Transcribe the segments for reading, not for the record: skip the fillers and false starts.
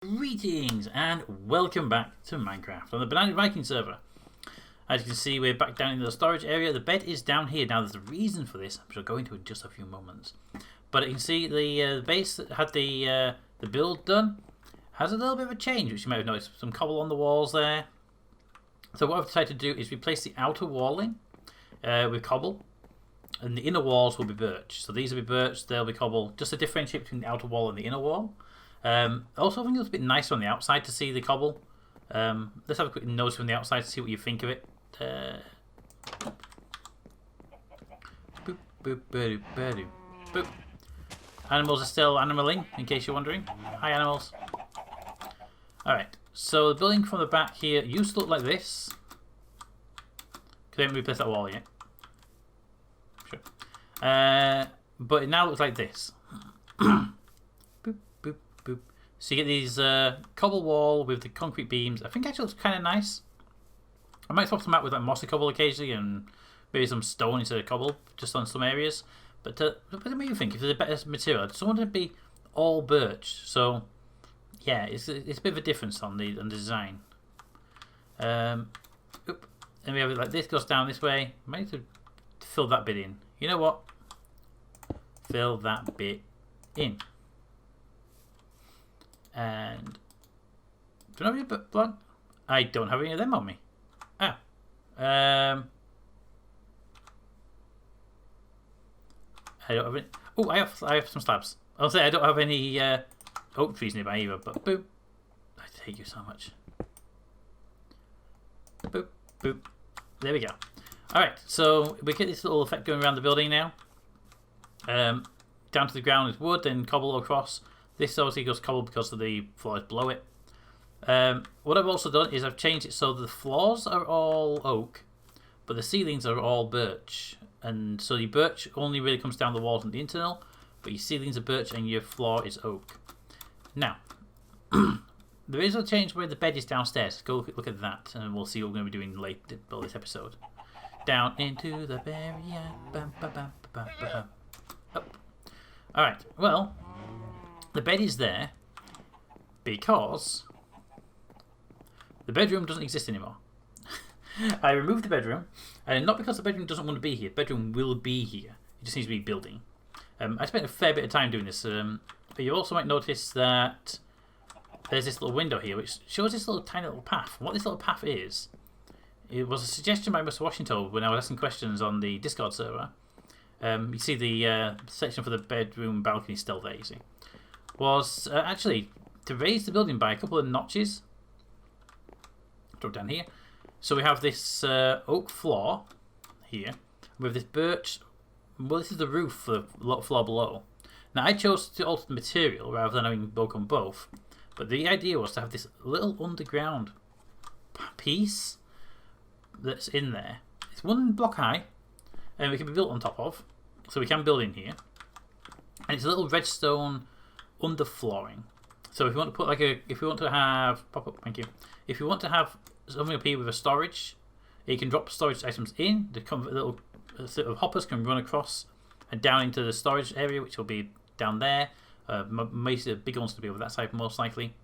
Greetings and welcome back to Minecraft on the Banana Viking Server. As you can see, we're back down in the storage area. The bed is down here. Now there's a reason for this, which I'll go into in just a few moments. But you can see the base that had the build done has a little bit of a change, which you might have noticed. Some cobble on the walls there. So what I've decided to do is replace the outer walling with cobble, and the inner walls will be birch. So these will be birch, they'll be cobble, just to differentiate between the outer wall and the inner wall. Also, I think it looks a bit nicer on the outside to see the cobble. Let's have a quick nose from the outside to see what you think of it. Boop, boop, boop, boop, boop. Animals are still animaling, in case you're wondering. Hi, animals. Alright, so the building from the back here used to look like this. Because I haven't replaced that wall yet. Sure. But it now looks like this. So you get these cobble wall with the concrete beams. I think actually looks kind of nice. I might swap them out with like mossy cobble occasionally and maybe some stone instead of cobble just on some areas. But what do you think? If there's a better material, I just want it to be all birch. So yeah, it's a bit of a difference on the design. And we have it like this, goes down this way. I might need to fill that bit in. You know what? Fill that bit in. And do I have any blood? I don't have any of them on me. Ah. I don't have any. Oh, I have some slabs. I'll say I don't have any oak trees nearby either, but boop. I hate you so much. Boop, boop. There we go. Alright, so we get this little effect going around the building now. Down to the ground is wood, then cobble across. This obviously goes cobble because of the floors below it. What I've also done is I've changed it so the floors are all oak, but the ceilings are all birch. And so the birch only really comes down the walls and the internal, but your ceilings are birch and your floor is oak. Now, there is a change where the bed is downstairs. Go look at that, and we'll see what we're going to be doing later this episode. Down into the barrier. Up. Alright, well, the bed is there because the bedroom doesn't exist anymore. I removed the bedroom, and not because the bedroom doesn't want to be here. The bedroom will be here. It just needs to be building. I spent a fair bit of time doing this, but you also might notice that there's this little window here which shows this little tiny little path. And what this little path is, it was a suggestion by Mr. Washington when I was asking questions on the Discord server. You see the section for the bedroom balcony still there, you see. Was actually to raise the building by a couple of notches. Drop down here. So we have this oak floor here with this birch. Well, this is the roof for the floor below. Now I chose to alter the material rather than having oak on both. But the idea was to have this little underground piece that's in there. It's 1 block high, and we can be built on top of. So we can build in here. And it's a little redstone underflooring. So if you want to put like if you want to have pop up, thank you. If you want to have something up here with a storage, you can drop storage items in. The little sort of hoppers can run across and down into the storage area, which will be down there. Most of the big ones to be over that side, most likely.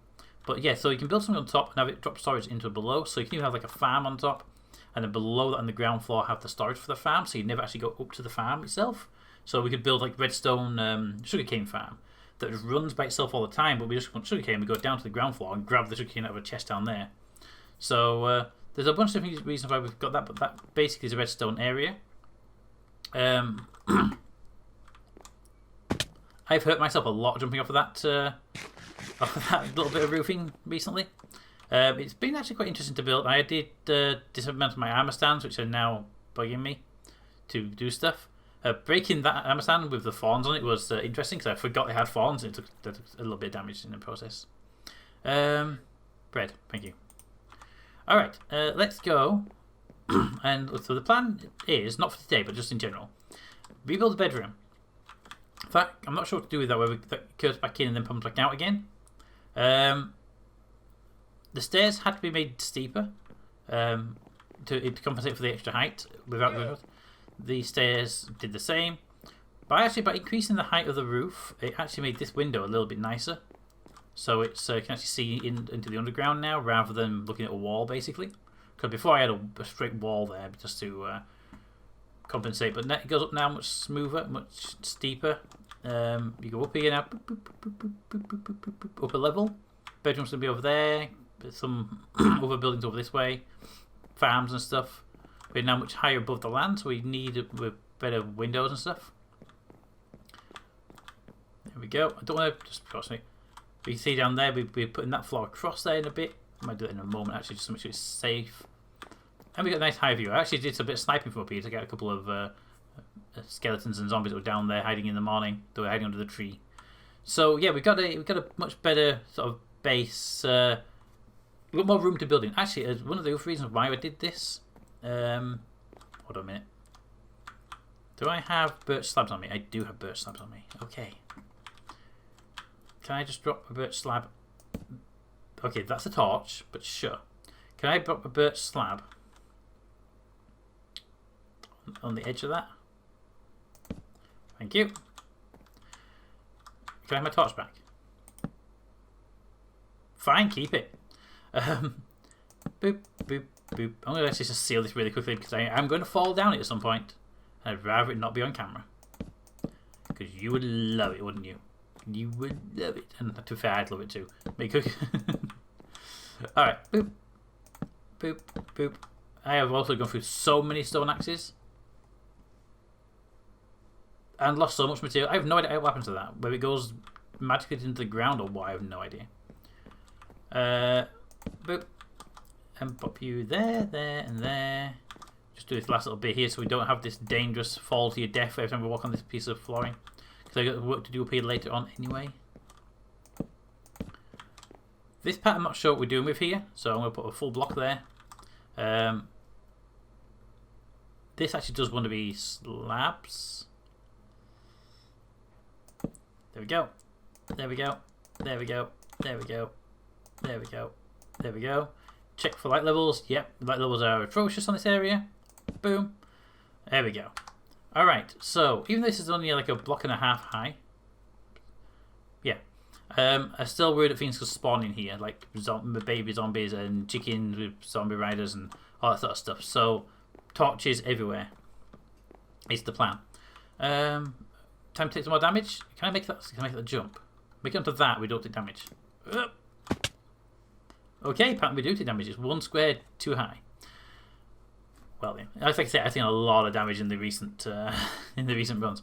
But yeah, so you can build something on top and have it drop storage into below. So you can even have like a farm on top, and then below that on the ground floor have the storage for the farm. So you never actually go up to the farm itself. So we could build like redstone sugarcane farm that runs by itself all the time, but we just want sugarcane. We go down to the ground floor and grab the sugarcane out of a chest down there. So there's a bunch of different reasons why we've got that, but that basically is a redstone area. I've hurt myself a lot jumping off of that little bit of roofing recently. It's been actually quite interesting to build. I did dismantle my armor stands, which are now bugging me to do stuff. Breaking that armor stand with the thorns on it was interesting because I forgot they had thorns and it took a little bit of damage in the process. Bread, thank you. Alright, let's go. And so the plan is, not for today, but just in general, rebuild the bedroom. In fact, I'm not sure what to do with that, whether that curves back in and then comes back out again. The stairs had to be made steeper to compensate for the extra height. Without the stairs did the same. But actually, by increasing the height of the roof, it actually made this window a little bit nicer. so it's you can actually see into the underground now rather than looking at a wall basically. Because before I had a straight wall there just to compensate, but it goes up now much smoother, much steeper. You go up here now, up a level. Bedroom's gonna be over there. Some other buildings over this way, farms and stuff. We're now much higher above the land, so we need better windows and stuff. There we go. I don't want to just cross me. But you can see down there, we're putting that floor across there in a bit. I might do it in a moment actually, just to make sure it's safe. And we got a nice high view. I actually did a bit of sniping from up here to get a couple of skeletons and zombies that were down there hiding in the morning. They were hiding under the tree. So yeah, we got a much better sort of base. We've got more room to build in. Actually, one of the other reasons why I did this. Hold on a minute. Do I have birch slabs on me? I do have birch slabs on me. Okay. Can I just drop a birch slab? Okay, that's a torch, but sure. Can I drop a birch slab on the edge of that? Thank you. Can I have my torch back? Fine, keep it. Boop, boop, boop. I'm going to actually just seal this really quickly because I'm going to fall down it at some point. I'd rather it not be on camera. Because you would love it, wouldn't you? You would love it. And to be fair, I'd love it too. Alright, boop, boop, boop. I have also gone through so many stone axes. And lost so much material. I have no idea what happens to that. Whether it goes magically into the ground or what, I have no idea. Boop. And pop you there, and there. Just do this last little bit here so we don't have this dangerous fall to your death every time we walk on this piece of flooring. Because I've got work to do up here later on anyway. This part I'm not sure what we're doing with here, so I'm going to put a full block there. This actually does want to be slabs. There we go. There we go. There we go. There we go. There we go. There we go. Check for light levels. Yep, light levels are atrocious on this area. Boom. There we go. Alright, so even though this is only like a block and a half high, yeah, I'm still worried that things could spawn in here, like baby zombies and chickens with zombie riders and all that sort of stuff. So torches everywhere is the plan. Time to take some more damage. Can I make that? Can I make that jump? Make it onto that. We don't take damage. Okay, apparently we do take damage. It's 1 square too high. Well, then, like I say, I think a lot of damage in the recent runs.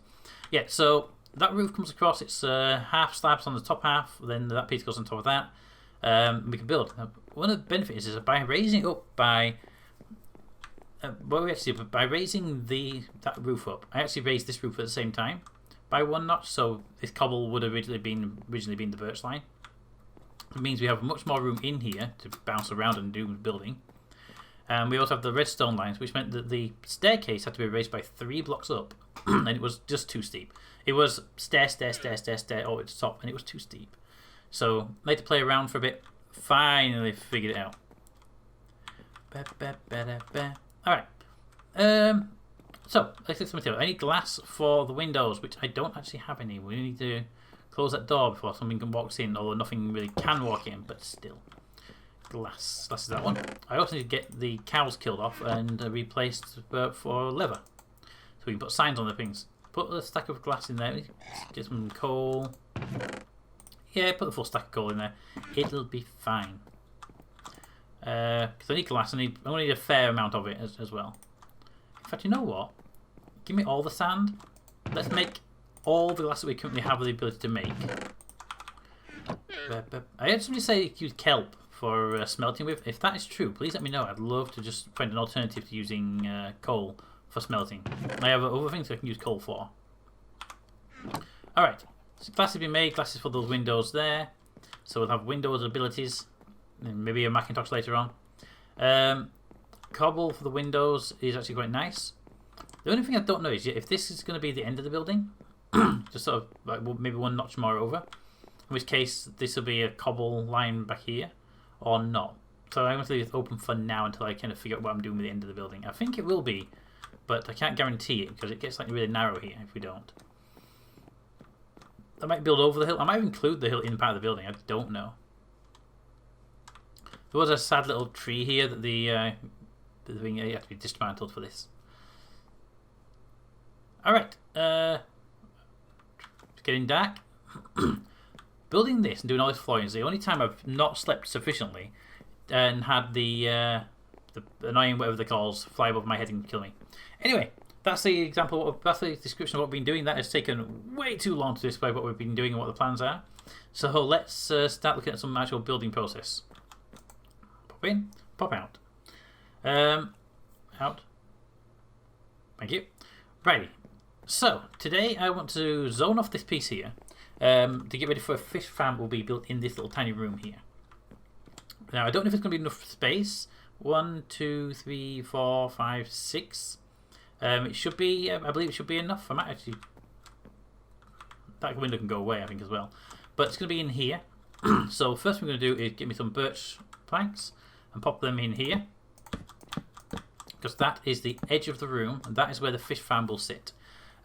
Yeah, so that roof comes across. It's half slabs on the top half. Then that piece goes on top of that. We can build. Now, one of the benefits is by raising it up by what we actually do by raising that roof up. I actually raised this roof at the same time by 1 notch. So this cobble would have originally been the birch line. It means we have much more room in here to bounce around and do building. And we also have the redstone lines, which meant that the staircase had to be raised by 3 blocks up, and it was just too steep. It was stair, all at the top, and it was too steep. So I had to play around for a bit. Finally figured it out. Alright. So, let's get some material. I need glass for the windows, which I don't actually have any. We need to close that door before something walks in, although nothing really can walk in, but still. Glass. Glass is that one. I also need to get the cows killed off and replaced for leather. So we can put signs on the things. Put a stack of glass in there. Get some coal. Yeah, put the full stack of coal in there. It'll be fine. Because I need glass. I only need a fair amount of it as well. In fact, you know what? Give me all the sand. Let's make all the glass that we currently have the ability to make. I heard somebody say use kelp for smelting with. If that is true, please let me know. I'd love to just find an alternative to using coal for smelting. I have other things I can use coal for. Alright, so glass has been made. Glass is for those windows there. So we'll have windows abilities. And maybe a Macintosh later on. Cobble for the windows is actually quite nice. The only thing I don't know is if this is going to be the end of the building. Just sort of like maybe 1 notch more over. In which case this will be a cobble line back here. Or not. So I'm going to leave it open for now until I kind of figure out what I'm doing with the end of the building. I think it will be, but I can't guarantee it because it gets like really narrow here if we don't. I might build over the hill. I might include the hill in part of the building. I don't know. There was a sad little tree here that the thing had to be dismantled for this. Alright. It's getting dark. Building this and doing all this flooring is the only time I've not slept sufficiently and had the annoying whatever they calls fly above my head and kill me. Anyway, that's the example. That's the description of what we've been doing. That has taken way too long to display what we've been doing and what the plans are. So let's start looking at some actual building process. Pop in, pop out. Out. Thank you. Righty. So today I want to zone off this piece here to get ready for a fish farm will be built in this little tiny room here. Now I don't know if it's going to be enough space. 1, 2, 3, 4, 5, 6. It should be. I believe it should be enough. I might actually. That window can go away, I think, as well. But it's going to be in here. So first thing I'm going to do is get me some birch planks and pop them in here, because that is the edge of the room and that is where the fish farm will sit.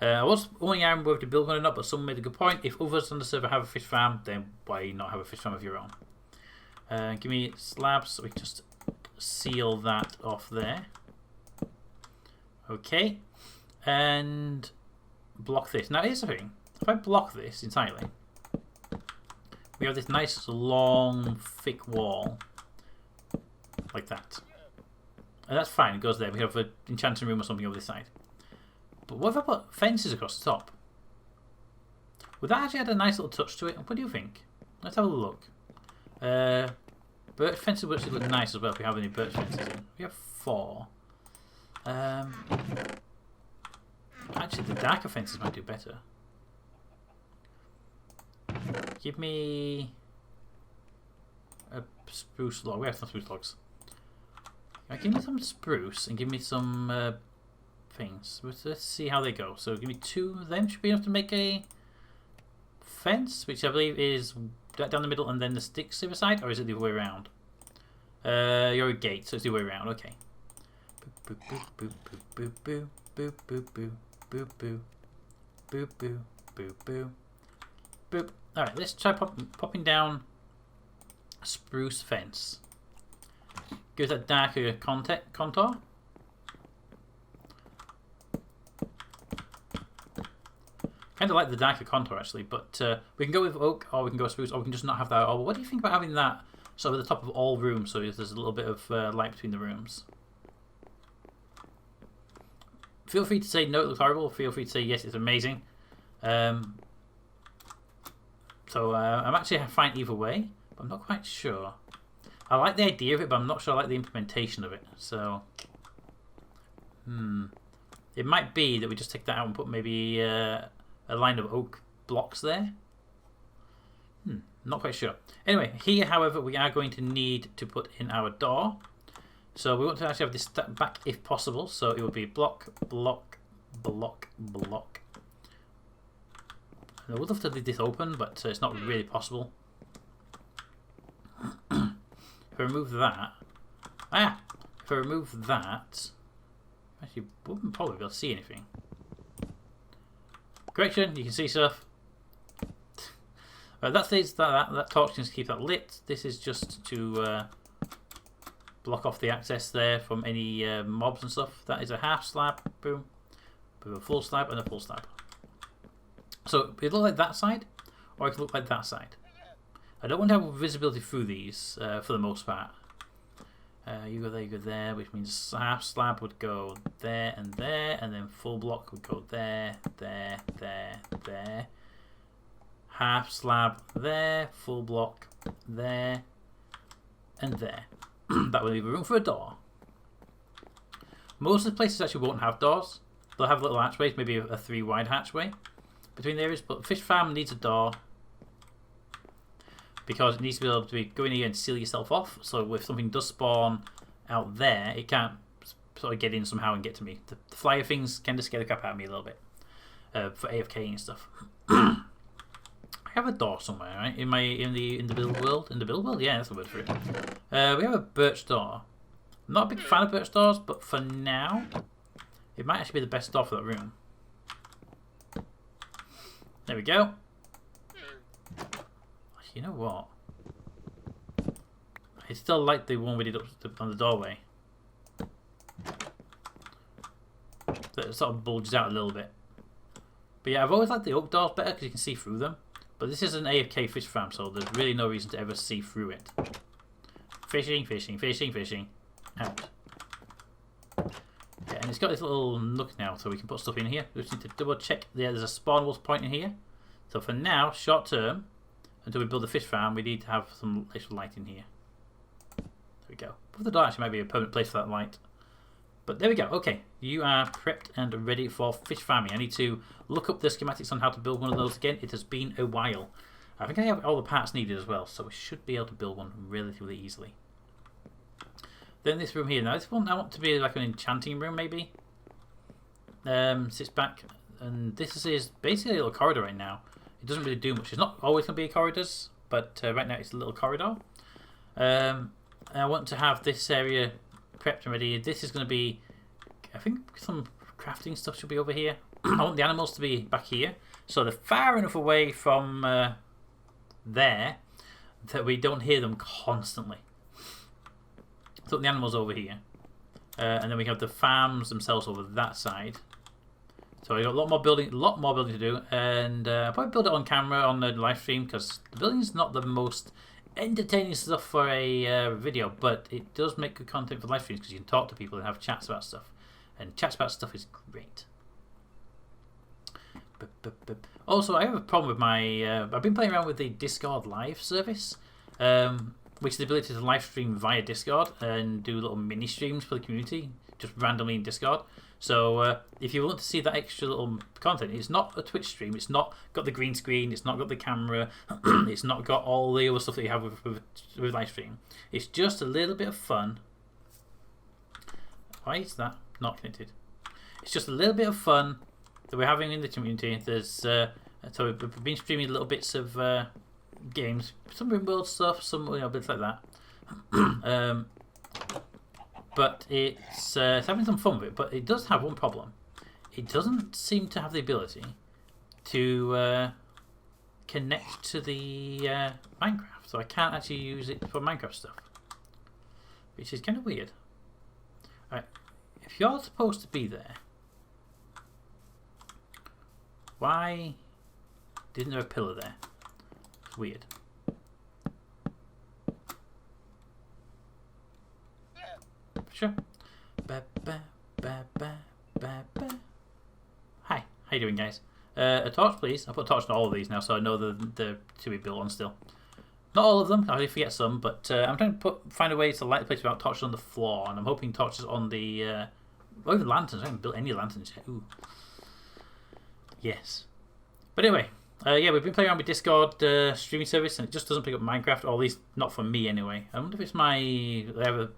I was only whether to build one or not, but someone made a good point. If others on the server have a fish farm, then why not have a fish farm of your own? Give me slabs so we can just seal that off there. Okay, and block this. Now here's the thing: if I block this entirely, we have this nice long thick wall like that, and that's fine. It goes there. We have an enchanting room or something over this side. But what if I put fences across the top? Would that actually add a nice little touch to it? What do you think? Let's have a look. Birch fences would actually look nice as well if we have any birch fences in. We have 4. Actually, the darker fences might do better. Give me a spruce log. We have some spruce logs. Give me some spruce and give me some things. Let's see how they go. So give me 2 of them. Should be enough to make a fence, which I believe is down the middle and then the sticks either side, or is it the other way around? You're a gate, so it's the other way around. Okay. Boop boop boop boop boop boop boop boop boop boop boop boop boop boop. All right, let's try popping down a spruce fence. Gives that darker contour. Kind of like the darker contour actually, but we can go with oak, or we can go spruce, or we can just not have that at all. But what do you think about having that sort of at the top of all rooms, so there's a little bit of light between the rooms? Feel free to say no, it looks horrible. Feel free to say yes, it's amazing. So I'm actually fine either way, but I'm not quite sure. I like the idea of it, but I'm not sure I like the implementation of it. So, it might be that we just take that out and put maybe a line of oak blocks there. Not quite sure. Anyway, here, however, we are going to need to put in our door. So we want to actually have this back if possible. So it would be block, block, block, block. I would love to leave this open, but it's not really possible. If I remove that, if I remove that, actually wouldn't probably be able to see anything. Correction, you can see stuff. Right, that torch can keep that lit. This is just to block off the access there from any mobs and stuff. That is a half slab, boom, with a full slab and a full slab. So it look like that side, or it can look like that side. I don't want to have visibility through these for the most part. You go there, which means half slab would go there, and then full block would go there, there, there, there. Half slab there, full block there, and there. That will leave room for a door. Most of the places actually won't have doors. They'll have little hatchways, maybe a 3 wide hatchway between the areas, but fish farm needs a door because it needs to be able to go in here and seal yourself off. So if something does spawn out there, it can't sort of get in somehow and get to me. The flyer things kind of scare the crap out of me a little bit for AFK and stuff. I have a door somewhere, right? In the build world. In the build world, yeah, that's the word for it. We have a birch door. I'm not a big fan of birch doors, but for now, it might actually be the best door for that room. There we go. You know what? I still like the one we did up on the doorway. That sort of bulges out a little bit. But yeah, I've always liked the oak doors better because you can see through them. But this is an AFK fish farm, so there's really no reason to ever see through it. Fishing, fishing, fishing, fishing. Out. Yeah, and it's got this little nook now, so we can put stuff in here. We just need to double check. Yeah, there's a spawn wolf point in here. So for now, short term, until we build the fish farm, we need to have some extra light in here. There we go. But the door actually might be a permanent place for that light. But there we go. Okay, you are prepped and ready for fish farming. I need to look up the schematics on how to build one of those again. It has been a while. I think I have all the parts needed as well, so we should be able to build one relatively easily. Then this room here. Now this one I want to be like an enchanting room maybe. Sits back, and this is basically a little corridor right now. It doesn't really do much. It's not always going to be corridors, but right now it's a little corridor. I want to have this area prepped and ready. This is going to be, I think some crafting stuff should be over here. I want the animals to be back here, so they're far enough away from there that we don't hear them constantly. So the animals over here, and then we have the farms themselves over that side. So we got a lot more building to do, and I'll probably build it on camera on the live stream because the building is not the most entertaining stuff for a video, but it does make good content for live streams because you can talk to people and have chats about stuff, and chats about stuff is great. Also, I have a problem with my I've been playing around with the Discord live service, which is the ability to live stream via Discord and do little mini streams for the community just randomly in Discord. So if you want to see that extra little content, it's not a Twitch stream, it's not got the green screen, it's not got the camera, it's not got all the other stuff that you have with live stream. It's just a little bit of fun. Why is that not connected? It's just a little bit of fun that we're having in the community. There's so we've been streaming little bits of games, some RimWorld stuff, some bits like that. But it's having some fun with it. But it does have one problem. It doesn't seem to have the ability to connect to the Minecraft, so I can't actually use it for Minecraft stuff, which is kind of weird. Alright, if you're supposed to be there, why didn't there a pillar there? It's weird. Sure. Hi, how you doing, guys? A torch, please. I'll put a torch on all of these now, so I know they're to be built on still. Not all of them. I already forget some, but I'm trying to find a way to light the place without torches on the floor, and I'm hoping torches on the or even lanterns. I haven't built any lanterns yet. Ooh. Yes. But anyway, yeah, we've been playing around with Discord streaming service, and it just doesn't pick up Minecraft, or at least not for me anyway. I wonder if it's I wonder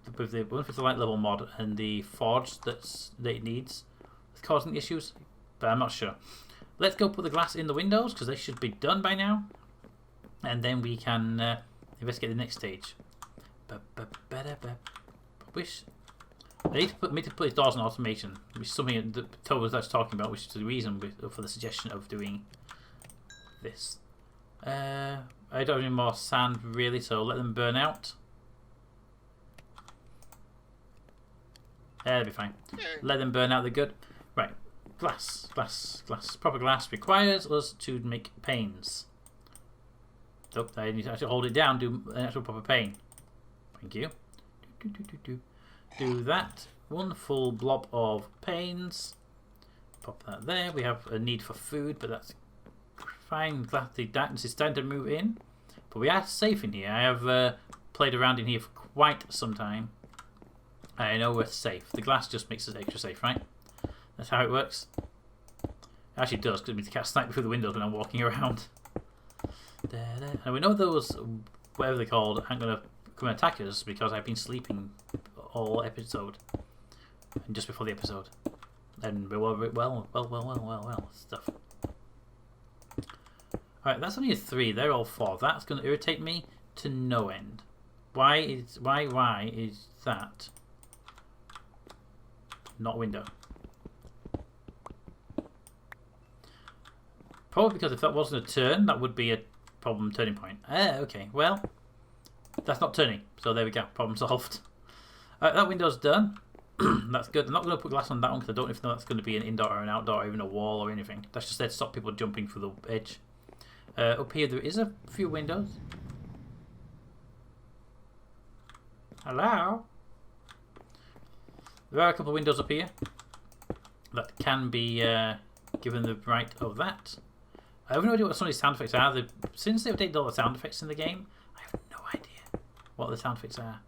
if it's the light level mod and the forge that it needs that's causing the issues, but I'm not sure. Let's go put the glass in the windows because they should be done by now, and then we can investigate the next stage. Wish I need to put these doors on automation, which is something that Toby was talking about, which is the reason for the suggestion of doing this. I don't have any more sand really, so let them burn out. They'll be fine. Let them burn out, they're good. Right, glass. Proper glass requires us to make panes. So I need to actually hold it down, do an actual proper pane. Thank you. Do that. One full blob of panes. Pop that there. We have a need for food, but that's fine. Glad the darkness is starting to move in. But we are safe in here. I have played around in here for quite some time. I know we're safe. The glass just makes us extra safe, right? That's how it works. It actually does, because it means you can't snipe me through the windows when I'm walking around. And we know those, whatever they're called, aren't going to come and attack us because I've been sleeping all episode. And just before the episode. And well stuff. Alright, that's only a 3. They're all 4. That's going to irritate me to no end. Why is that not window? Probably because if that wasn't a turn, that would be a problem turning point. Okay, well, that's not turning, so there we go, problem solved. That window's done. That's good. I'm not going to put glass on that one because I don't know if that's going to be an indoor or an outdoor or even a wall or anything. That's just there to stop people jumping through the edge. Up here there is a few windows. Hello? There are a couple of windows up here that can be given the right of that. I have no idea what some of these sound effects are. Since they updated all the sound effects in the game, I have no idea what the sound effects are.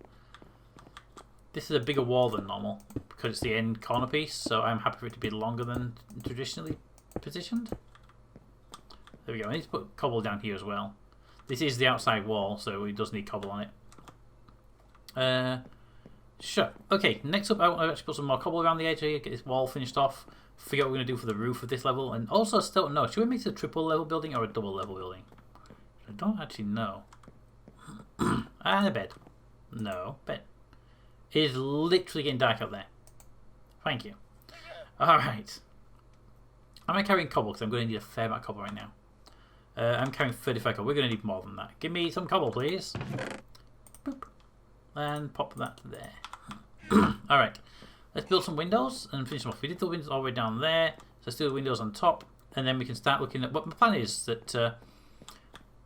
This is a bigger wall than normal because it's the end corner piece, so I'm happy for it to be longer than traditionally positioned. There we go. I need to put cobble down here as well. This is the outside wall, so it does need cobble on it. Sure. Okay, next up I want to actually put some more cobble around the edge here, get this wall finished off, figure out what we're going to do for the roof of this level, and also I still don't know, should we make it a triple level building or a double level building? I don't actually know. And a bed. No, bed. It is literally getting dark out there. Thank you. Alright. Am I carrying cobble? Because I'm going to need a fair amount of cobble right now. I'm carrying 35 cobble. We're going to need more than that. Give me some cobble, please. Boop. And pop that there. Alright. Let's build some windows and finish them off. We did the windows all the way down there. So let's do the windows on top. And then we can start looking at... What my plan is that...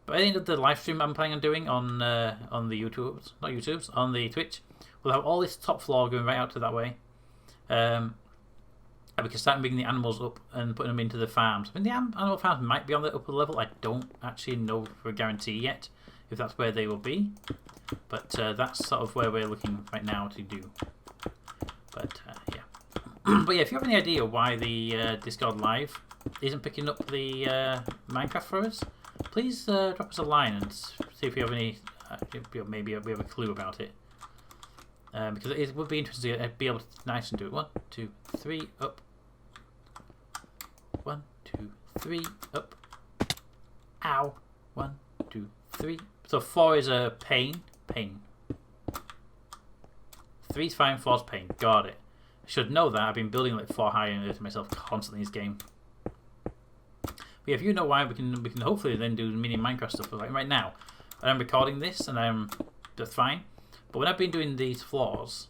by the end of the live stream I'm planning on doing on the YouTubes... Not YouTubes. On the Twitch... We'll have all this top floor going right out to that way. And we can start bringing the animals up and putting them into the farms. I mean, the animal farms might be on the upper level. I don't actually know for a guarantee yet if that's where they will be. But that's sort of where we're looking right now to do. But, yeah. But yeah, if you have any idea why the Discord Live isn't picking up the Minecraft for us, please drop us a line and see if you have any... maybe we have a clue about it. Because it would be interesting to be able to nice and do it. 1, 2, 3, up. 1, 2, 3, up. Ow. 1, 2, 3. So 4 is a pain. Pain. 3 is fine, 4 is pain. Got it. I should know that. I've been building like 4 high and to myself constantly in this game. But yeah, if you know why, we can hopefully then do mini Minecraft stuff. Like right now, I'm recording this and that's fine. But when I've been doing these floors,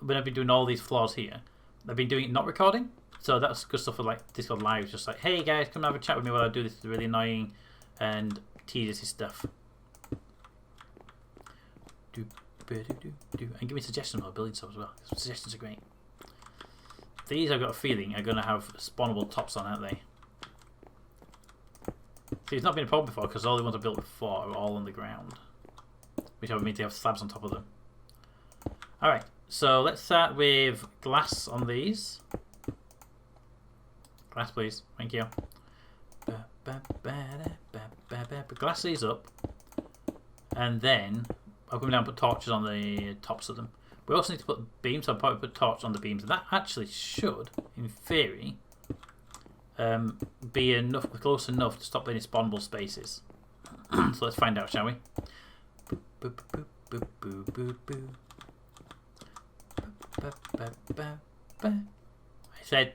when I've been doing all these floors here, I've been doing it not recording. So that's good stuff for like Discord Live. Just like, hey guys, come have a chat with me while I do this really annoying and tedious stuff. And give me suggestions about building stuff as well. Suggestions are great. These, I've got a feeling, are going to have spawnable tops on, aren't they? See, it's not been a problem before because all the ones I built before are all on the ground. Which I would mean to have slabs on top of them. Alright, so let's start with glass on these. Glass, please. Thank you. Glass these up. And then I'll come down and put torches on the tops of them. We also need to put beams, so I'll probably put torches on the beams. And that actually should, in theory, be close enough to stop any spawnable spaces. So let's find out, shall we? I said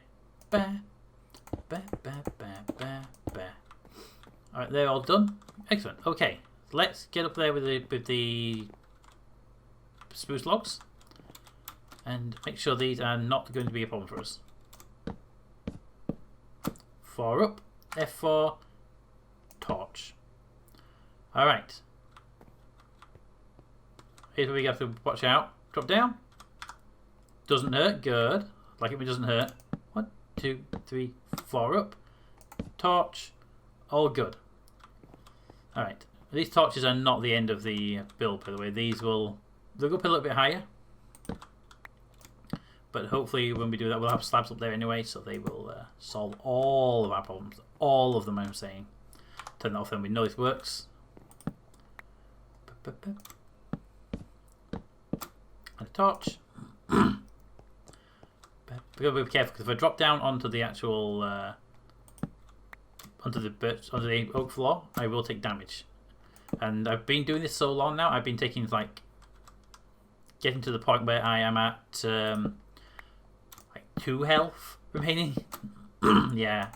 Alright, they're all done. Excellent. Okay, let's get up there with the spruce logs and make sure these are not going to be a problem for us. 4 up, F4, torch. Alright. Here's where we have to watch out. Drop down. Doesn't hurt. Good. Like it when it doesn't hurt. 1, 2, 3, 4 up. Torch. All good. Alright. These torches are not the end of the build, by the way. They'll go up a little bit higher. But hopefully when we do that, we'll have slabs up there anyway, so they will solve all of our problems. All of them, I'm saying. Turn that off then we know this works. And a torch. We've got to be careful because if I drop down onto the actual onto the oak floor, I will take damage. And I've been doing this so long now. I've been taking like getting to the point where I am at like 2 health remaining. Yeah.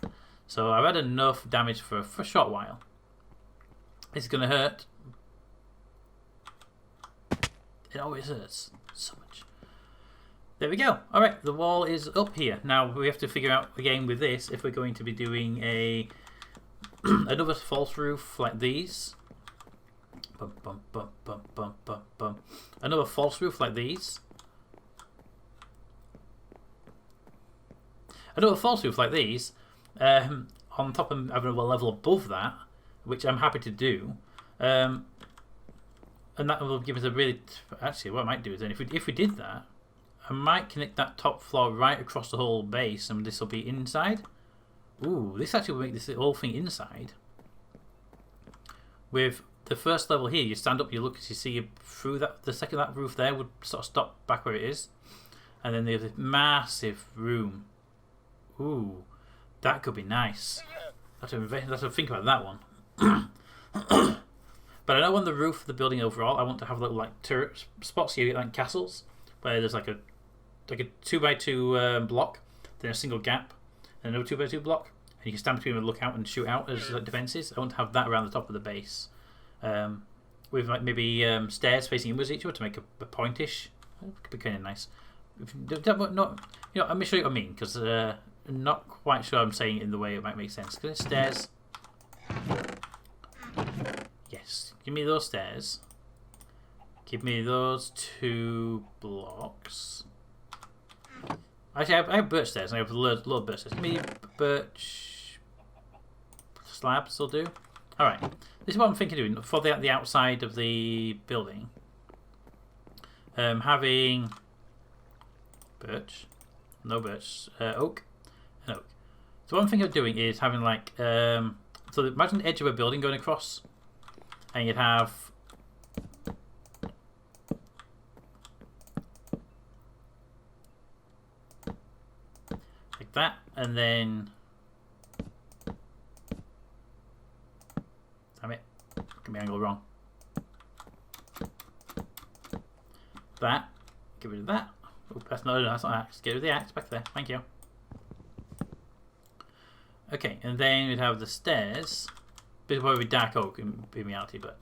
So I've had enough damage for a short while. It's going to hurt. It always hurts so much. There we go. Alright, the wall is up here. Now we have to figure out again with this if we're going to be doing a another false roof like these. Bum, bum, bum, bum, bum, bum, bum. Another false roof like these. Another false roof like these. On top of having a level above that, which I'm happy to do. And that will give us a really... Actually, what I might do is then, if we did that, I might connect that top floor right across the whole base, and this will be inside. Ooh, this actually will make this whole thing inside. With the first level here, you stand up, you look, you see through that. The second that roof there would sort of stop back where it is, and then there's this massive room. Ooh, that could be nice. I have to think about that one. But I know on the roof of the building overall, I want to have little like turret spots here, like castles, where there's like a 2x2 block, then a single gap, and another 2x2 block, and you can stand between and look out and shoot out as like defenses. I want to have that around the top of the base, with like maybe stairs facing inwards each other to make a pointish. It could be kind of nice. Not, you know, I'm sure what I mean, because I'm not quite sure I'm saying it in the way it might make sense. Because stairs. Yes, give me those stairs. Give me those 2 blocks. Actually, I have birch stairs. I have a lot of birch stairs. Give me birch slabs will do. Alright, this is what I'm thinking of doing for the outside of the building. Having birch, no birch, oak, and oak. So what I'm thinking of doing is having like, so imagine the edge of a building going across, and you'd have like that, and then damn it, get my angle wrong. That, get rid of that. Oh, that's not axe. Get rid of the axe back there. Thank you. Okay, and then we'd have the stairs. Bit of probably dark oak in reality, but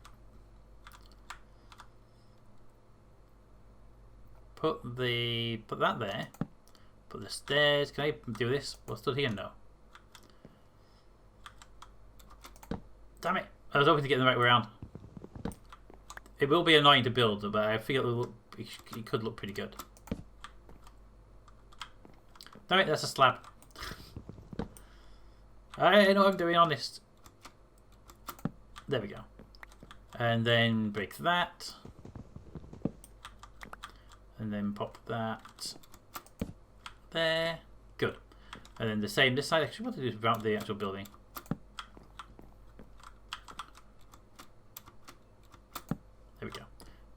put that there. Put the stairs. Can I do this? What's stood here? No. Damn it! I was hoping to get them the right way around. It will be annoying to build, but I feel it could look pretty good. Damn it! That's a slab. I know what I'm doing, honest. There we go. And then break that. And then pop that there. Good. And then the same this side. Actually, what to do is around the actual building. There we go.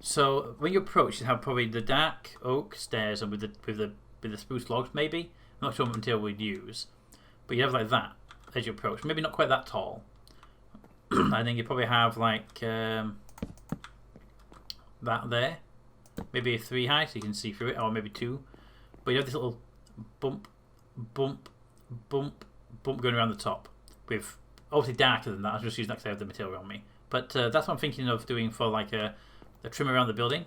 So when you approach, you have probably the dark oak stairs and with the spruce logs, maybe. I'm not sure what material we'd use, but you have like that as you approach. Maybe not quite that tall. I think you probably have like that there, maybe a 3 high so you can see through it, or maybe 2. But you have this little bump, bump, bump, bump going around the top. With obviously darker than that. I was just using that because I have the material on me. But that's what I'm thinking of doing for like a trim around the building.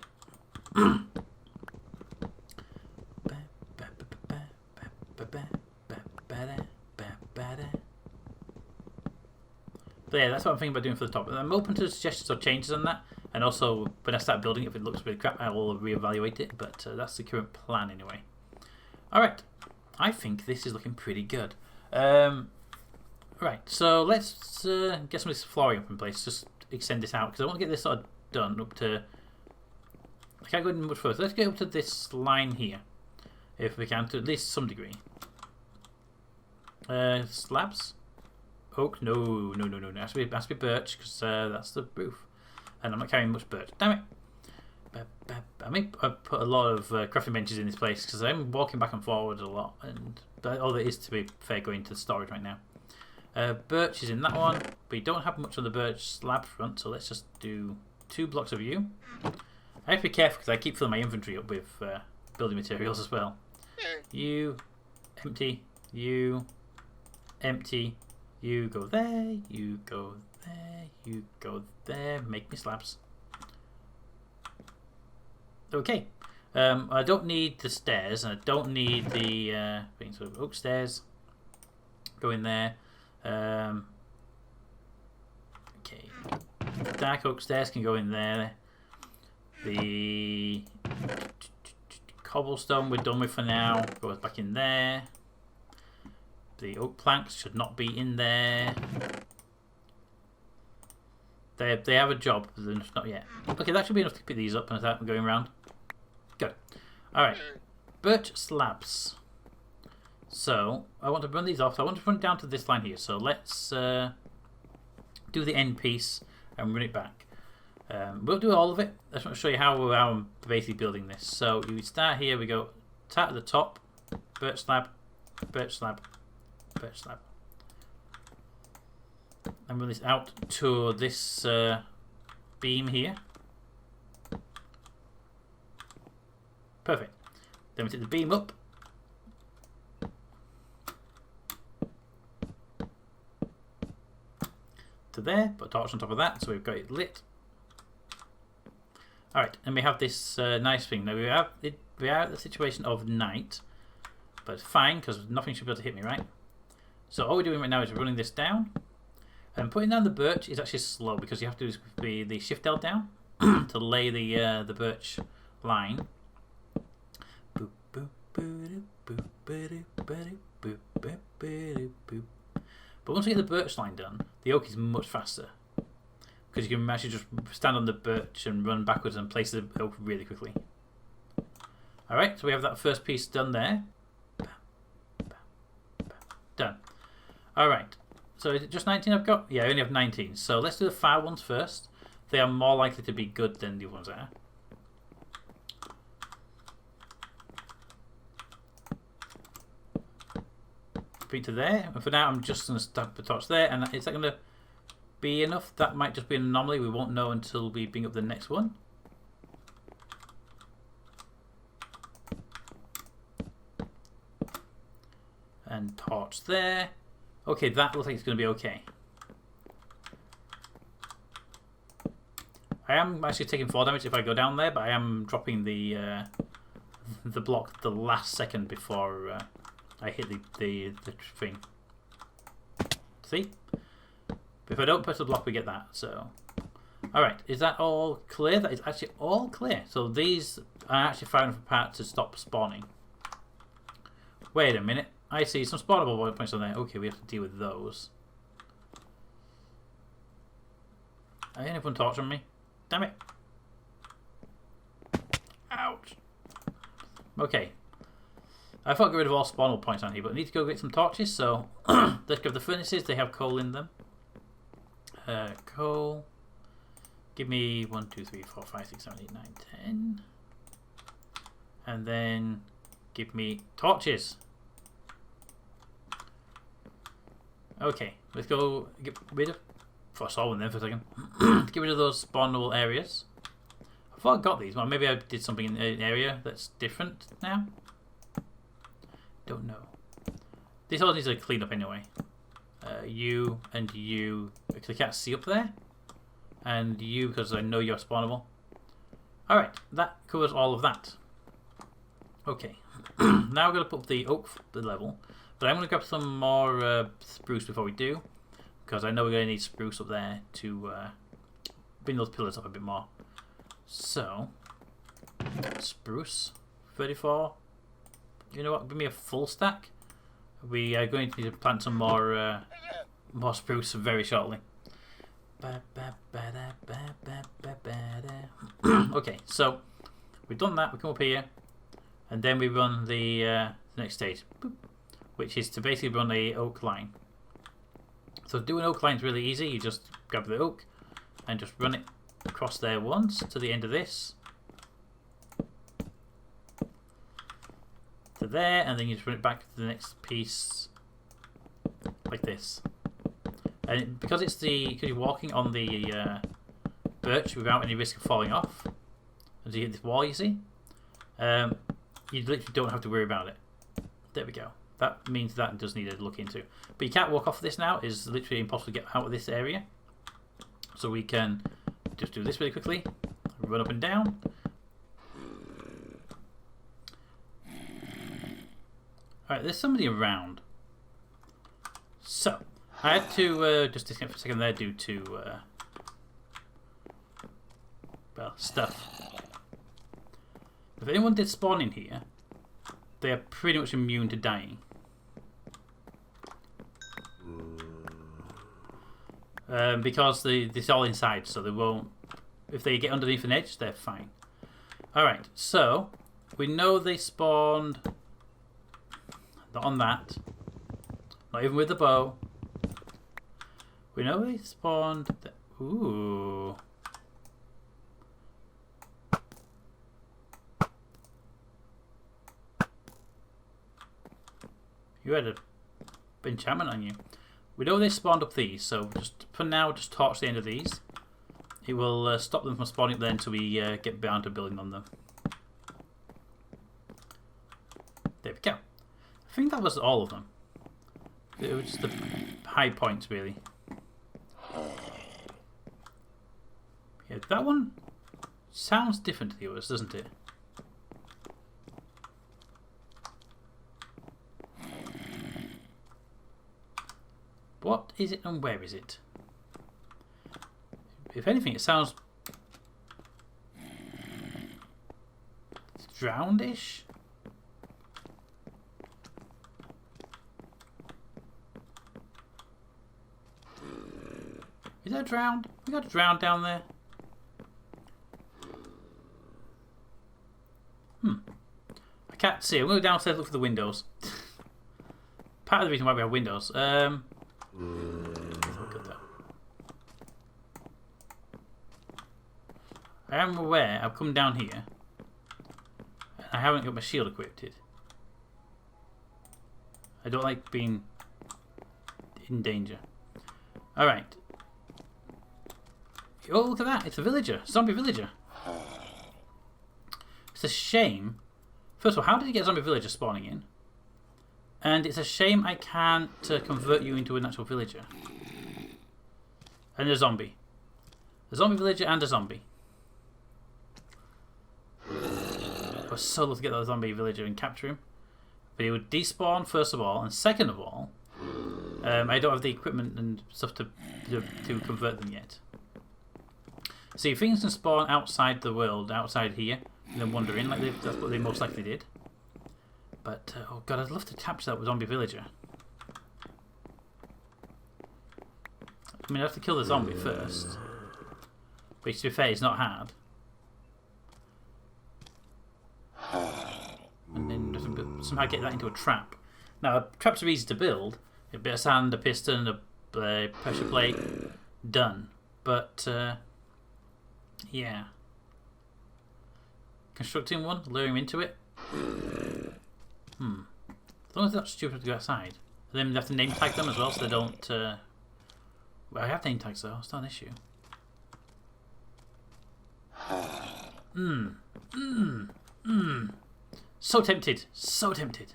But yeah, that's what I'm thinking about doing for the top. I'm open to suggestions or changes on that. And also, when I start building it, if it looks really crap, I will reevaluate it. But that's the current plan anyway. Alright. I think this is looking pretty good. Right, so let's get some of this flooring up in place. Just extend this out, because I want to get this sort of done up to... I can't go in much further. Let's get up to this line here. If we can, to at least some degree. Slabs? Oak? No. It has to be birch, because that's the roof. And I'm not carrying much birch. Damn it! I may put a lot of crafting benches in this place, because I'm walking back and forward a lot. And all there is, to be fair, going to the storage right now. Birch is in that one, but you don't have much on the birch slab front, so let's just do 2 blocks of you. I have to be careful, because I keep filling my inventory up with building materials as well. You, empty, you, empty. You go there, you go there, you go there. Make me slabs. Okay. I don't need the stairs, and I don't need the thing. So oak stairs. Go in there. Okay. Dark oak stairs can go in there. The cobblestone we're done with for now. Goes back in there. The oak planks should not be in there. They have a job, but they're not yet. Okay, that should be enough to pick these up and start going around. Good. Alright. Birch slabs. So, I want to run these off. So I want to run down to this line here. So let's do the end piece and run it back. We'll do all of it. I just want to show you how I'm basically building this. So you start here, we go start at the top, birch slab, birch slab, birch slab. And run this out to this beam here. Perfect. Then we take the beam up. To there, put a torch on top of that, so we've got it lit. Alright, and we have this nice thing. Now we are at the situation of night, but it's fine because nothing should be able to hit me, right? So all we're doing right now is running this down. And putting down the birch is actually slow because you have to do the shift L down to lay the birch line. But once you get the birch line done, the oak is much faster because you can actually just stand on the birch and run backwards and place the oak really quickly. Alright, so we have that first piece done there. Done. Alright. So is it just 19 I've got? Yeah, I only have 19. So let's do the fire ones first. They are more likely to be good than the ones are. Bring to there. And for now, I'm just going to stamp the torch there. And is that going to be enough? That might just be an anomaly. We won't know until we bring up the next one. And torch there. Okay, that looks like it's going to be okay. I am actually taking 4 damage if I go down there, but I am dropping the block the last second before I hit the thing. See? But if I don't press the block, we get that. So, all right, is that all clear? That is actually all clear. So these are actually firing apart to stop spawning. Wait a minute. I see some spawnable points on there. Okay, we have to deal with those. I didn't have one torch on me. Damn it. Ouch. Okay. I thought I'd get rid of all spawnable points on here, but I need to go get some torches, so let's grab the furnaces. They have coal in them. Coal. Give me 1, 2, 3, 4, 5, 6, 7, 8, 9, 10. And then give me torches. Okay, let's go get rid of... I saw one there for a second. Get rid of those spawnable areas. I thought I got these. Well, maybe I did something in an area that's different now. Don't know. This all needs to clean up anyway. You and you, because I can't see up there. And you, because I know you're spawnable. Alright, that covers all of that. Okay. Now we're going to put the oak level. But I'm going to grab some more spruce before we do. Because I know we're going to need spruce up there to bring those pillars up a bit more. So, spruce, 34. You know what? Give me a full stack. We are going to need to plant some more spruce very shortly. Okay, so we've done that. We come up here, and then we run the next stage, which is to basically run a oak line. So doing oak line is really easy. You just grab the oak and just run it across there once to the end of this. To there, and then you just run it back to the next piece like this. And because you're walking on the birch without any risk of falling off, as you hit this wall, you see, you literally don't have to worry about it. There we go. That means that does need to look into. But you can't walk off this now. It's literally impossible to get out of this area. So we can just do this really quickly. Run up and down. Alright, there's somebody around. So, I had to just disconnect for a second there due to, well, stuff. If anyone did spawn in here, they are pretty much immune to dying. Because it's all inside, so they won't... If they get underneath an edge, they're fine. Alright, so, we know they spawned... Not on that. Not even with the bow. We know they spawned... Ooh. You had a enchantment on you. We know they spawned up these, so just for now, just torch the end of these. It will stop them from spawning up there until we get down to building on them. There we go. I think that was all of them. It was just the high points, really. Yeah, that one sounds different to the others, doesn't it? What is it and where is it? If anything, it sounds drowned-ish. Is that drowned? We got a drowned down there. I can't see. I'm going to go downstairs and look for the windows. Part of the reason why we have windows. Look at that. I am aware I've come down here. I haven't got my shield equipped. I don't like being in danger. Alright. Oh, look at that. It's a villager. Zombie villager. It's a shame. First of all, how did you get a zombie villager spawning in? And it's a shame I can't convert you into an actual villager. And a zombie. A zombie villager and a zombie. I was so love to get that zombie villager and capture him. But he would despawn first of all, and second of all, I don't have the equipment and stuff to convert them yet. See, things can spawn outside the world, outside here, and then wander in, like that's what they most likely did. But, oh god, I'd love to capture that zombie villager. I mean, I have to kill the zombie first. Which, to be fair, is not hard. And then somehow get that into a trap. Now, traps are easy to build. A bit of sand, a piston, a pressure plate. Done. But, yeah. Constructing one, lure him into it. As long as they're not stupid to go outside. Then we have to name tag them as well so they don't... Well, I have name tags though, it's not an issue. So tempted, so tempted.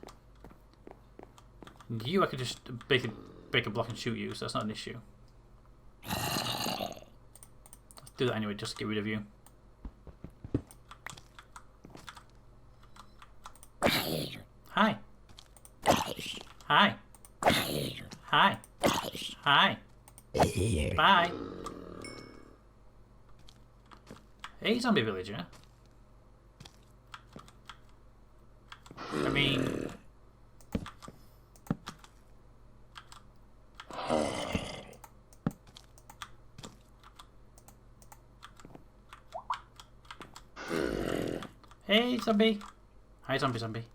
You, I could just break a block and shoot you, so that's not an issue. Let's do that anyway, just to get rid of you. Hi. Hi. Hi. Hi. Bye. Hey, zombie villager. I mean... Hey, zombie. Hi, zombie.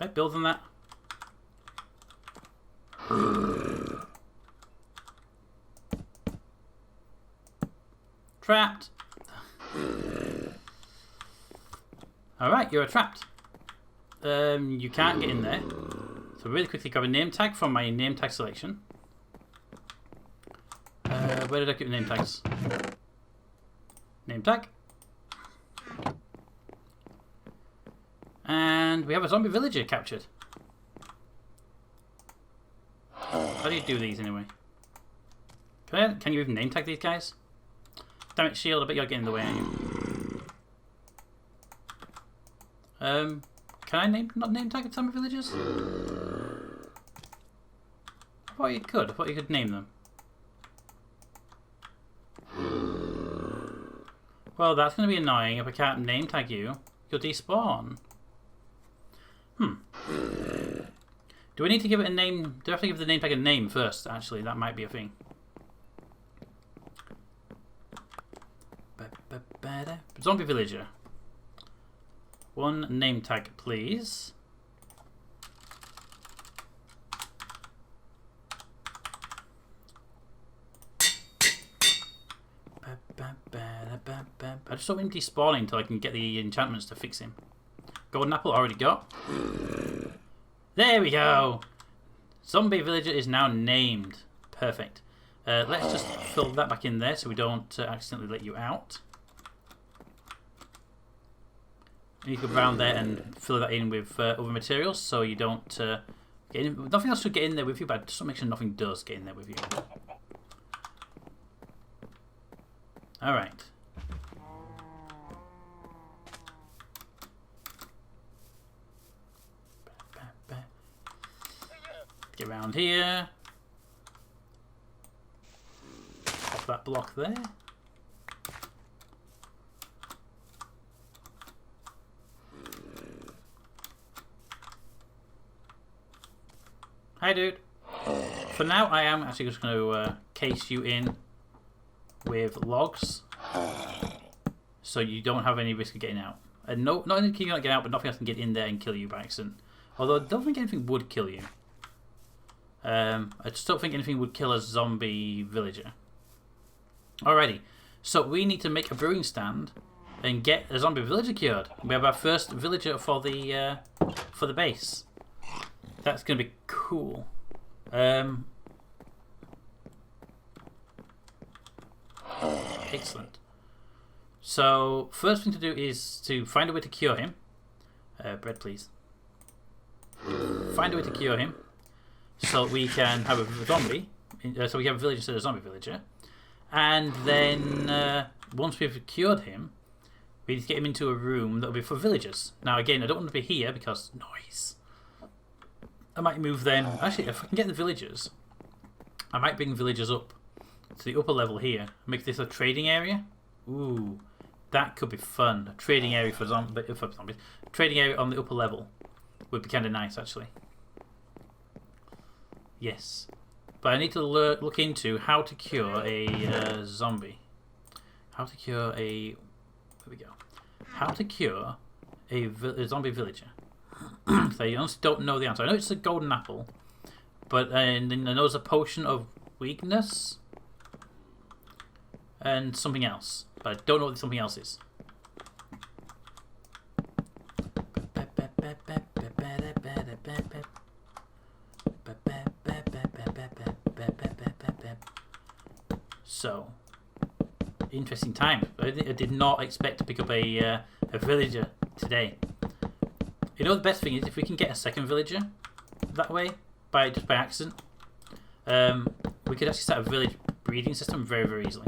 Okay, build on that. Trapped. Alright, you're trapped. You can't get in there. So really quickly grab a name tag from my name tag selection. Where did I keep the name tags? Name tag. And we have a zombie villager captured. How do you do these anyway? Can you even name tag these guys? Damn it, Shield, I bet you're getting in the way, aren't you? Can I not name tag zombie villagers? I thought you could. I thought you could name them. Well, that's going to be annoying if I can't name tag you. You'll despawn. Do we need to give it a name? Do I have to give the name tag a name first? Actually, that might be a thing. Zombie villager. One name tag, please. I just don't want him despawning until I can get the enchantments to fix him. Golden apple already got. There we go. Zombie villager is now named. Perfect. Let's just fill that back in there so we don't accidentally let you out. You go around there and fill that in with other materials so you don't get in. Nothing else should get in there with you, but just to make sure nothing does get in there with you. Alright. Get around here. Pop that block there. Hi, dude. For now, I am actually just going to case you in with logs, so you don't have any risk of getting out. And no, not only can you not get out, but nothing else can get in there and kill you by accident. Although I don't think anything would kill you. I just don't think anything would kill a zombie villager. Alrighty, so we need to make a brewing stand and get a zombie villager cured. We have our first villager for the base. That's going to be cool. Excellent. So, first thing to do is to find a way to cure him. Bread, please. Find a way to cure him, so we can have a zombie. So we have a villager instead of a zombie villager. And then, once we've cured him, we need to get him into a room that will be for villagers. Now, again, I don't want to be here because noise. I might move them. Actually, if I can get the villagers, I might bring villagers up to the upper level here. Make this a trading area. Ooh, that could be fun. A trading area for zombies. Trading area on the upper level would be kind of nice, actually. Yes, but I need to look into how to cure a zombie. How to cure a. There we go. How to cure a zombie villager. So I honestly don't know the answer. I know it's a golden apple, but and then I know there's a potion of weakness and something else, but I don't know what something else is. So, interesting time. I did not expect to pick up a villager today. You know, the best thing is if we can get a second villager that way, just by accident, we could actually start a village breeding system very, very easily.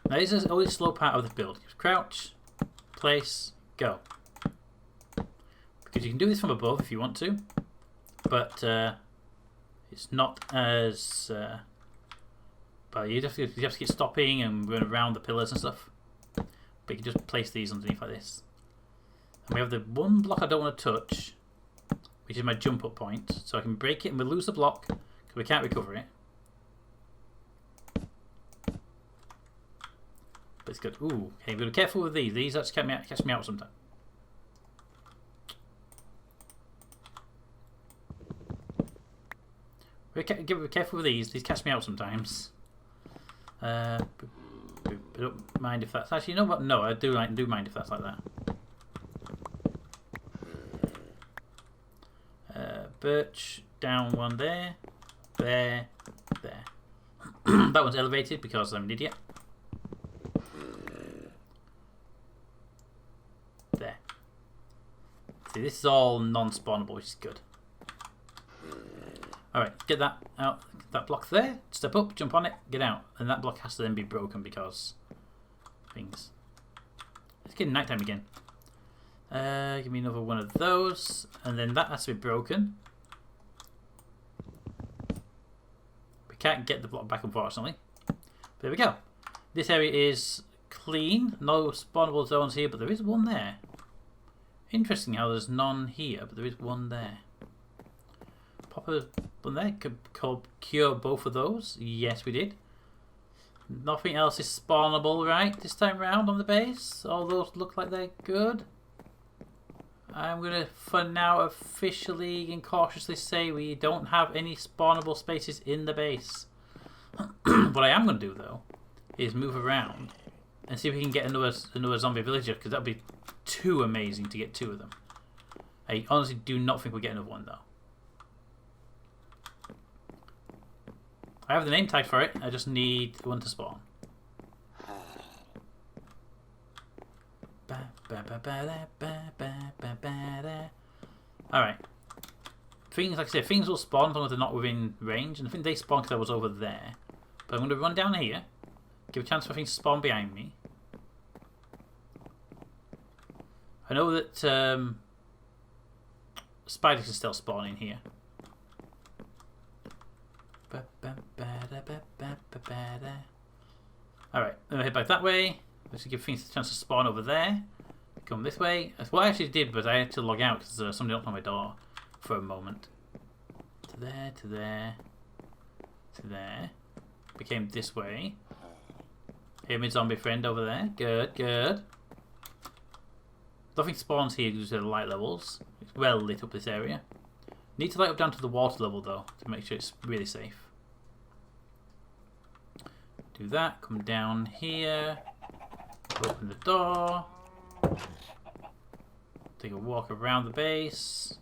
Now this is always a slow part of the build. Crouch, place, go. Because you can do this from above if you want to, but it's not as... but you have to keep stopping and run around the pillars and stuff. But you can just place these underneath like this. And we have the one block I don't want to touch, which is my jump up point. So I can break it and we'll lose the block because we can't recover it. But it's good. Ooh, okay, we've got to be careful with these. These actually catch me out sometimes. Be careful with these. These catch me out sometimes. I don't mind if that's actually. You know what? No, I do mind if that's like that. Birch down one there, there. That one's elevated because I'm an idiot. There. See, this is all non-spawnable, which is good. Alright, get that out. That block there. Step up, jump on it, get out. And that block has to then be broken because things. It's getting nighttime again. Give me another one of those. And then that has to be broken. We can't get the block back, unfortunately. But there we go. This area is clean. No spawnable zones here, but there is one there. Interesting how there's none here, but there is one there. Pop a one there. Could cure both of those. Yes, we did. Nothing else is spawnable, right? This time round on the base. All those look like they're good. I'm going to, for now, officially and cautiously say we don't have any spawnable spaces in the base. What I am going to do, though, is move around and see if we can get another zombie villager, because that would be too amazing to get 2 of them. I honestly do not think we'll get another one, though. I have the name tag for it, I just need one to spawn. Alright. Things, like I said, things will spawn as long as they're not within range, and I think they spawned because I was over there. But I'm going to run down here, give a chance for things to spawn behind me. I know that spiders can still spawn in here. Alright, I'm going to head back that way. Let's give things a chance to spawn over there. Come this way. What I actually did was I had to log out because somebody knocked on my door for a moment. To there, to there, to there. We came this way. Hear me, zombie friend over there. Good, good. Nothing spawns here due to the light levels. It's well lit up this area. Need to light up down to the water level though to make sure it's really safe. Do that. Come down here. Open the door. Take a walk around the base.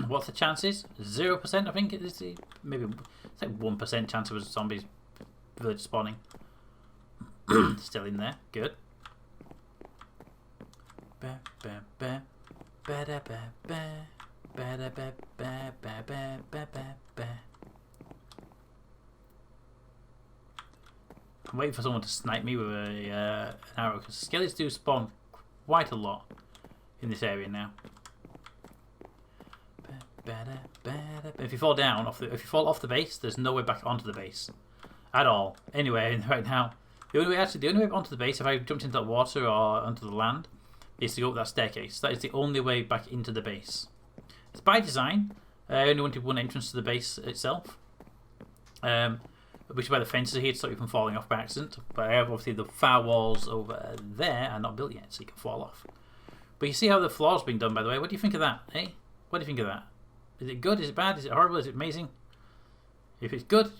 What's the chances? 0%, I think it is. Maybe it's like 1% chance of a zombie village spawning. Still in there. Good. I'm waiting for someone to snipe me with an arrow because skeletons do spawn quite a lot in this area now. If you fall down if you fall off the base, there's no way back onto the base at all. Anyway, right now, the only way onto the base, if I jumped into that water or onto the land, is to go up that staircase. That is the only way back into the base. It's by design. I only wanted one entrance to the base itself. Which is why the fences are here to stop you from falling off by accident. But I have obviously the far walls over there are not built yet, so you can fall off. But you see how the floor's been done, by the way. What do you think of that, eh? What do you think of that? Is it good? Is it bad? Is it horrible? Is it amazing? If it's good,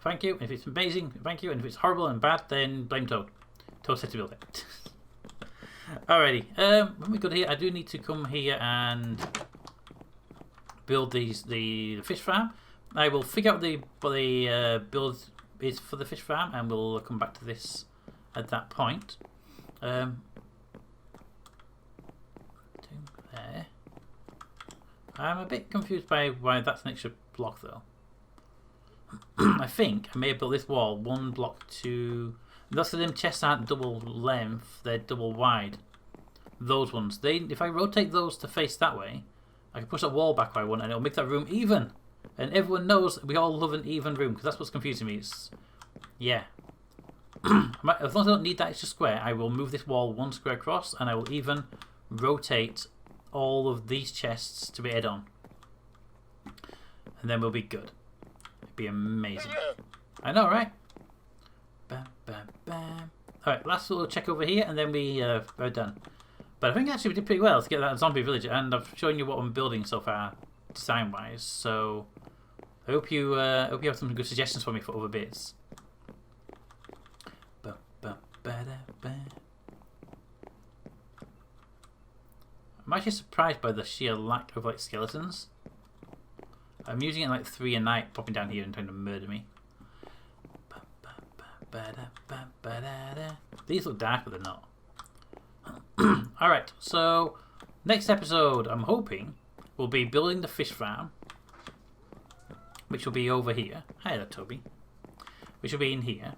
thank you. If it's amazing, thank you. And if it's horrible and bad, then blame Toad. Toad said to build it. Alrighty. When we go here, I do need to come here and build the fish farm. I will figure out what the build is for the fish farm, and we'll come back to this at that point. There. I'm a bit confused by why that's an extra block, though. I think I may have built this wall 1 block to. That's because them chests aren't double length; they're double wide. Those ones. If I rotate those to face that way, I can push that wall back by 1, and it'll make that room even. And everyone knows we all love an even room, because that's what's confusing me. It's, yeah. As long as I don't need that extra square, I will move this wall 1 square across, and I will even rotate all of these chests to be head-on. And then we'll be good. It'd be amazing. I know, right? Bam, bam, bam. Alright, last little check over here, and then we are done. But I think actually we did pretty well to get that zombie villager, and I've shown you what I'm building so far, design-wise. So I hope you have some good suggestions for me for other bits. I'm actually surprised by the sheer lack of skeletons. I'm using it like 3 a night, popping down here and trying to murder me. These look dark, but they're not. Alright, so next episode, I'm hoping, will be building the fish farm. which will be over here. Hi there, Toby. Which will be in here.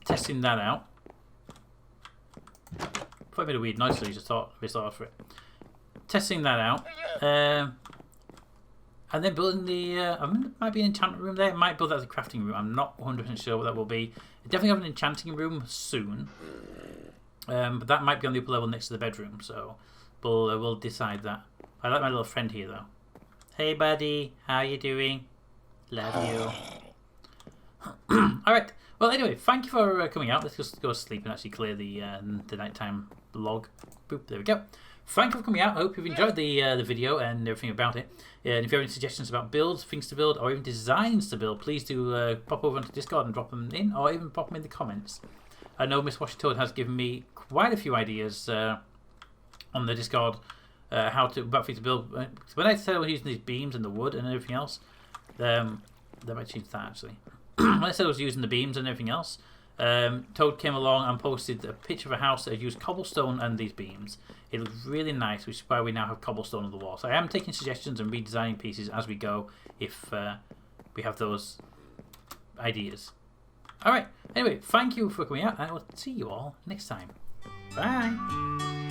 Testing that out. Thought I made a weird noise, so you just thought for it. Testing that out. And then building the... might be an enchantment room there. It might build that as a crafting room. I'm not 100% sure what that will be. I definitely have an enchanting room soon. But that might be on the upper level next to the bedroom. So we'll decide that. I like my little friend here, though. Hey, buddy. How you doing? Love you. Alright. Well, anyway, thank you for coming out. Let's just go to sleep and actually clear the nighttime log. Boop, there we go. Thank you for coming out. I hope you've enjoyed the video and everything about it. And if you have any suggestions about builds, things to build, or even designs to build, please do pop over onto Discord and drop them in, or even pop them in the comments. I know Miss Washington has given me quite a few ideas on the Discord about things to build. When I said I was using these beams and the wood and everything else, they might change that actually. When I said I was using the beams and everything else, Toad came along and posted a picture of a house that had used cobblestone and these beams. It looked really nice, which is why we now have cobblestone on the wall. So I am taking suggestions and redesigning pieces as we go if we have those ideas. Alright, anyway, thank you for coming out, and I will see you all next time. Bye!